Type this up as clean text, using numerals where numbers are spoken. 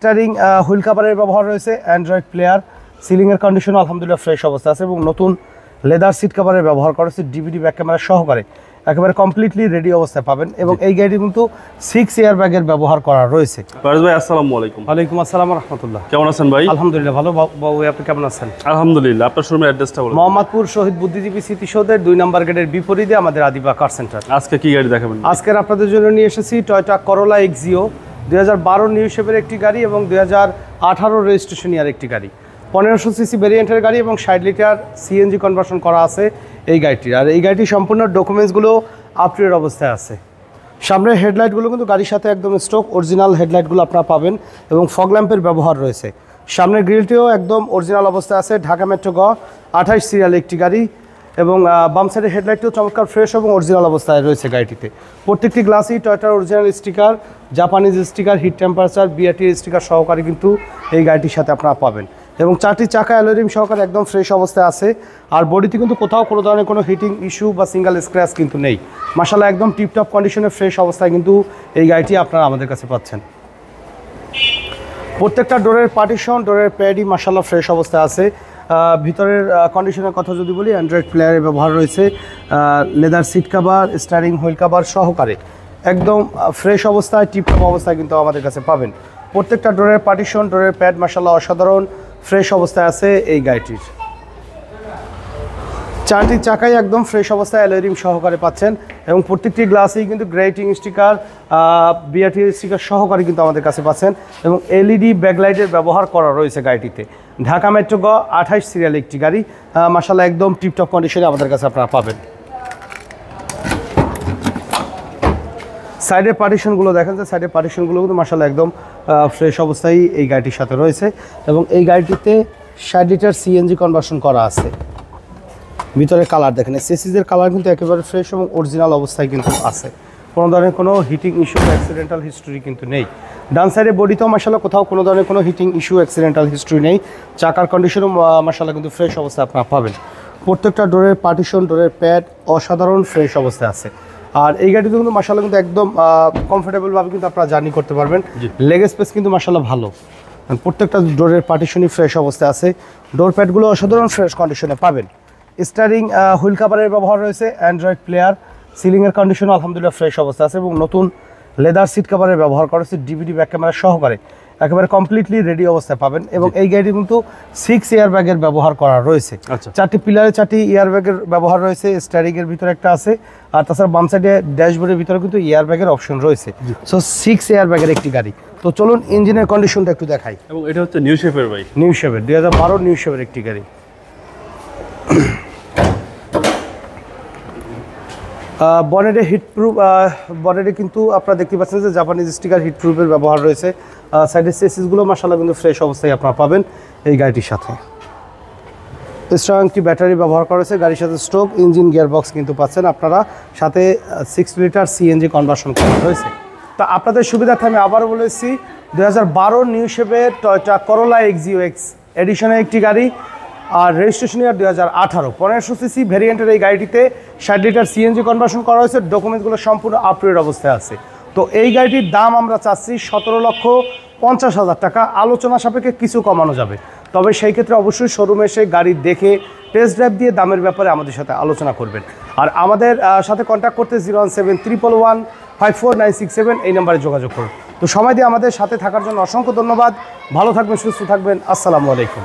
Steering wheel কাভারের ব্যবহার রয়েছে, Android player, সিলিংয়ের কন্ডিশন আলহামদুলিল্লাহ ফ্রেশ অবস্থা আছে এবং নতুন লেদার সিট কাভারের ব্যবহার করা হয়েছে, ডিভিডি ব্যাক ক্যামেরা সহকারে একেবারে কমপ্লিটলি রেডি অবস্থায় পাবেন এবং এই গাড়িটি কিন্তু 6 এয়ার ব্যাগের ব্যবহার করা রয়েছে। ফারুজ ভাই আসসালামু আলাইকুম। ওয়ালাইকুম আসসালাম ওয়া রাহমাতুল্লাহ। কেমন আছেন ভাই? আলহামদুলিল্লাহ ভালো। বাবু আপনি কেমন আছেন? আলহামদুলিল্লাহ। আপনার শোরুমের অ্যাড্রেসটা বলুন। মোহাম্মদপুর শহীদ বুদ্ধিজীবী স্মৃতিসৌধের 2 নম্বর গেটের বিপরীতে আমাদের আদিবা কার সেন্টার। আজকে কি গাড়ি দেখাবেন? আজকের আপনাদের জন্য নিয়ে এসেছি টয়োটা করোলা এক্সিও 2012 নিউ শেপের একটি গাড়ি এবং 2018 রেজিস্ট্রেশন ইয়ার একটি গাড়ি, 1500 সিসি ভেরিয়েন্টের গাড়ি এবং 60 লিটার সিএনজি কনভার্সন করা আছে এই গাড়িটির। আর এই গাড়িটির সম্পূর্ণ ডকুমেন্টসগুলো আপ টু ডেট অবস্থায় আছে। সামনের হেডলাইটগুলো কিন্তু গাড়ির সাথে একদম স্টক অরিজিনাল হেডলাইটগুলো আপনারা পাবেন এবং ফগ ল্যাম্পের ব্যবহার রয়েছে। সামনের গ্রিলটিও একদম অরিজিনাল অবস্থায় আছে, ঢাকা মেট্রো গ 28 সিরিয়াল একটি গাড়ি এবং বাম সাইডের হেডলাইটটিও চমৎকার ফ্রেশ এবং অরিজিনাল অবস্থায় রয়েছে গাড়িটিতে। প্রত্যেকটি গ্লাসই টয়োটার original sticker, Japanese sticker, heat temperature, BRT sticker সহকারে কিন্তু এই গাড়িটির সাথে আপনারা পাবেন এবং 4টি চাকা অ্যালুমিনিয়াম সহকারে একদম ফ্রেশ অবস্থায় আছে। আর বডিতে কিন্তু কোথাও কোনো ধরনের কোনো হিটিং ইস্যু বা সিঙ্গেল স্ক্র্যাচ কিন্তু নেই। মাশাআল্লাহ একদম টিপটপ কন্ডিশনে ফ্রেশ অবস্থায় কিন্তু এই গাড়িটি আপনারা আমাদের কাছে পাচ্ছেন। প্রত্যেকটা ডোরের পার্টিশন, ডোরের প্যাডই মাশাআল্লাহ ফ্রেশ অবস্থায় আছে। ভিতরের কন্ডিশনের কথা যদি বলি, অ্যান্ড্রয়েড প্লেয়ারের ব্যবহার রয়েছে, leather seat cover, steering wheel cover সহকারে একদম ফ্রেশ অবস্থায় টিপটপ অবস্থায় কিন্তু আমাদের কাছে পাবেন। প্রত্যেকটা ডোরের পার্টিশন, ডোরের প্যাড মাশাআল্লাহ অসাধারণ ফ্রেশ অবস্থায় আছে এই গাড়িটির। 4টি চাকাই একদম ফ্রেশ অবস্থায় অ্যালুমিনিয়াম সহকারে পাচ্ছেন এবং প্রত্যেকটি গ্লাসেই কিন্তু গ্রেটিং স্টিকার, বিআরটি স্টিকার সহকারে কিন্তু আমাদের কাছে পাচ্ছেন এবং এলইডি ব্যাকলাইটের ব্যবহার করা রয়েছে গাড়িটিতে। ঢাকা মেট্রো গ 28 সিরিয়াল একটি গাড়ি, মাশাআল্লাহ একদম টিপটপ কন্ডিশনে আমাদের কাছে আপনারা পাবেন। সাইডের পার্টিশনগুলো দেখেন, যে সাইডের পার্টিশনগুলো কিন্তু মাশাআল্লাহ একদম ফ্রেশ অবস্থায় এই গাড়িটির সাথে রয়েছে এবং এই গাড়িটিতে 60 লিটার সিএনজি কনভার্সন করা আছে। ভিতরে কালার দেখেন, চেসিসের কালার কিন্তু একেবারে ফ্রেশ এবং অরিজিনাল অবস্থায় কিন্তু আছে। কোনো ধরনের কোনো হিটিং ইস্যু, অ্যাক্সিডেন্টাল হিস্ট্রি কিন্তু নেই। ডান সাইডে বডিতেও মাশাআল্লাহ কোথাও কোনো ধরনের কোনো হিটিং ইস্যু, অ্যাক্সিডেন্টাল হিস্ট্রি নেই। চাকার কন্ডিশনও মাশাআল্লাহ কিন্তু ফ্রেশ অবস্থায় আপনারা পাবেন। প্রত্যেকটা ডোরের পার্টিশন, ডোরের প্যাড অসাধারণ ফ্রেশ অবস্থায় আছে। আর এই গাড়িতে কিন্তু মাশাআল্লাহ কিন্তু একদম কমফোর্টেবলভাবে কিন্তু আপনারা জার্নি করতে পারবেন। লেগ স্পেস কিন্তু মাশাআল্লাহ ভালো। প্রত্যেকটা ডোরের পার্টিশনই ফ্রেশ অবস্থায় আছে, ডোর প্যাডগুলো অসাধারণ ফ্রেশ কন্ডিশনে পাবেন। স্টারিং হুইল কাভারের ব্যবহার রয়েছে, অ্যান্ড্রয়েড প্লেয়ার, সিলিংয়ের কন্ডিশন আলহামদুলিল্লাহ ফ্রেশ অবস্থা আছে এবং নতুন লেদার সিট কাভারের ব্যবহার করা হয়েছে, ডিভিডি ব্যাক ক্যামেরা সহকারে একেবারে কমপ্লিটলি রেডি অবস্থায় পাবেন এবং এই গাড়িটি কিন্তু 6 এয়ার ব্যাগের ব্যবহার করা রয়েছে। 4টি পিলারে 4টি এয়ার ব্যাগের ব্যবহার রয়েছে, স্টারিংয়ের ভিতরে একটা আছে আর তাছাড়া বাম সাইডে ড্যাশবোর্ডের ভিতরে কিন্তু এয়ার ব্যাগের অপশন রয়েছে। সো 6 এয়ার ব্যাগের একটি গাড়ি। তো চলুন ইঞ্জিনের কন্ডিশনটা একটু দেখাই। এবং এটা হচ্ছে নিউ শেপের ভাই, নিউ শেপের 2012 নিউ শেপের একটি গাড়ি। বনেটে হিটপ্রুফ, বনেটে কিন্তু আপনারা দেখতে পাচ্ছেন যে জাপানিজ স্টিকার হিটপ্রুফের ব্যবহার রয়েছে। সাইডের চেসিসগুলো মাশাআল্লাহ কিন্তু ফ্রেশ অবস্থায় আপনারা পাবেন এই গাড়িটির সাথে। স্ট্রং একটি ব্যাটারি ব্যবহার করা হয়েছে গাড়ির সাথে, স্ট্রোক ইঞ্জিন গিয়ারবক্স কিন্তু পাচ্ছেন আপনারা, সাথে 60 লিটার সিএনজি কনভার্সন করা হয়েছে। তো আপনাদের সুবিধার্থে আমি আবারও বলেছি 2012 নিউ শেপের টয়োটা করোলা এক্সিও এক্স এডিশনের একটি গাড়ি আর রেজিস্ট্রেশন ইয়ার 2018, 1500 সিসি ভেরিয়েন্টের এই গাড়িটিতে 60 লিটার সিএনজি কনভার্সন করা হয়েছে, ডকুমেন্টসগুলো সম্পূর্ণ আপ টু ডেট অবস্থায় আছে। তো এই গাড়িটির দাম আমরা চাচ্ছি 17,50,000 টাকা, আলোচনা সাপেক্ষে কিছু কমানো যাবে। তবে সেই ক্ষেত্রে অবশ্যই শোরুমে এসে গাড়ি দেখে টেস্ট ড্রাইভ দিয়ে দামের ব্যাপারে আমাদের সাথে আলোচনা করবেন। আর আমাদের সাথে কন্ট্যাক্ট করতে 01711154967 এই নাম্বারে যোগাযোগ করুন। তো সময় দিয়ে আমাদের সাথে থাকার জন্য অসংখ্য ধন্যবাদ। ভালো থাকবেন, সুস্থ থাকবেন। আসসালামু আলাইকুম।